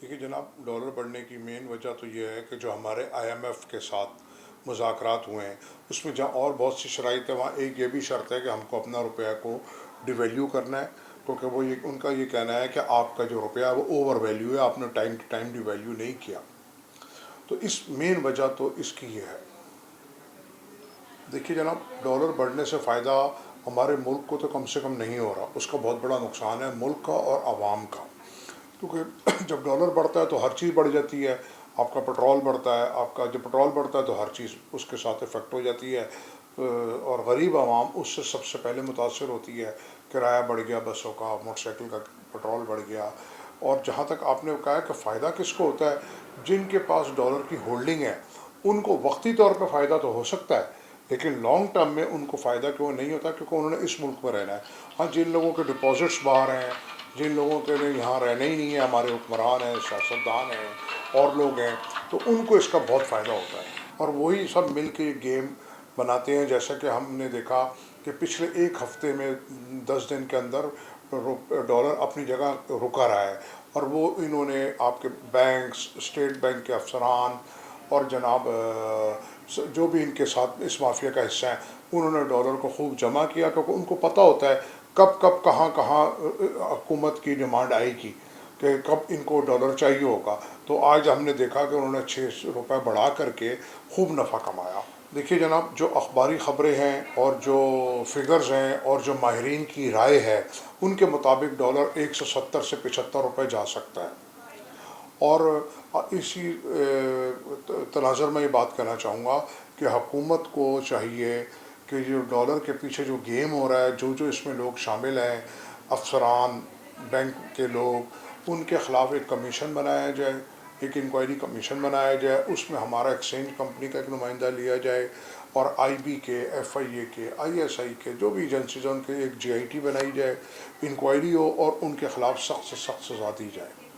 دیکھیے جناب، ڈالر بڑھنے کی مین وجہ تو یہ ہے کہ جو ہمارے IMF کے ساتھ مذاکرات ہوئے ہیں، اس میں جہاں اور بہت سی شرائط ہیں، وہاں ایک یہ بھی شرط ہے کہ ہم کو اپنا روپیہ کو ڈی ویلیو کرنا ہے، کیونکہ وہ ان کا یہ کہنا ہے کہ آپ کا جو روپیہ ہے وہ اوور ویلیو ہے، آپ نے time to time devalue نہیں کیا. تو اس مین وجہ تو اس کی یہ ہے. دیکھیے جناب، ڈالر بڑھنے سے فائدہ ہمارے ملک کو تو کم سے کم نہیں ہو رہا، اس کا بہت بڑا نقصان ہے ملک کا اور عوام کا. کیونکہ جب ڈالر بڑھتا ہے تو ہر چیز بڑھ جاتی ہے. آپ کا پٹرول بڑھتا ہے، آپ کا جب پٹرول بڑھتا ہے تو ہر چیز اس کے ساتھ افیکٹ ہو جاتی ہے، اور غریب عوام اس سے سب سے پہلے متاثر ہوتی ہے. کرایہ بڑھ گیا، بسوں کا، موٹر سائیکل کا پٹرول بڑھ گیا. اور جہاں تک آپ نے کہا کہ فائدہ کس کو ہوتا ہے، جن کے پاس ڈالر کی ہولڈنگ ہے ان کو وقتی طور پہ فائدہ تو ہو سکتا ہے، لیکن لانگ ٹرم میں ان کو فائدہ کیوں نہیں ہوتا، کیونکہ انہوں نے اس ملک میں رہنا ہے. ہاں، جن لوگوں کے ڈپازٹس باہر ہیں، جن لوگوں کے لیے یہاں رہنا ہی نہیں ہے، ہمارے حکمران ہیں، سیاستدان ہیں اور لوگ ہیں، تو ان کو اس کا بہت فائدہ ہوتا ہے. اور وہی سب مل کے گیم بناتے ہیں. جیسا کہ ہم نے دیکھا کہ پچھلے ایک ہفتے میں 10 دن کے اندر ڈالر اپنی جگہ رکا رہا ہے، اور وہ انہوں نے آپ کے بینکس، اسٹیٹ بینک کے افسران اور جناب جو بھی ان کے ساتھ اس مافیا کا حصہ ہیں، انہوں نے ڈالر کو خوب جمع کیا، کیونکہ ان کو پتہ ہوتا ہے کب کب کہاں کہاں حکومت کی ڈیمانڈ آئے گی کہ کب ان کو ڈالر چاہیے ہوگا. تو آج ہم نے دیکھا کہ انہوں نے 6 روپے بڑھا کر کے خوب نفع کمایا. دیکھیے جناب، جو اخباری خبریں ہیں اور جو فگرز ہیں اور جو ماہرین کی رائے ہے، ان کے مطابق ڈالر 170 سے 75 روپے جا سکتا ہے. اور اسی تناظر میں یہ بات کہنا چاہوں گا کہ حکومت کو چاہیے کہ جو ڈالر کے پیچھے جو گیم ہو رہا ہے، جو اس میں لوگ شامل ہیں، افسران، بینک کے لوگ، ان کے خلاف ایک کمیشن بنایا جائے، ایک انکوائری کمیشن بنایا جائے. اس میں ہمارا ایکسچینج کمپنی کا ایک نمائندہ لیا جائے، اور IB کے، FIA کے، ISI کے جو بھی ایجنسیز ہیں ان کے ایک GIT بنائی جائے، انکوائری ہو اور ان کے خلاف سخت سے سخت سزا دی جائے.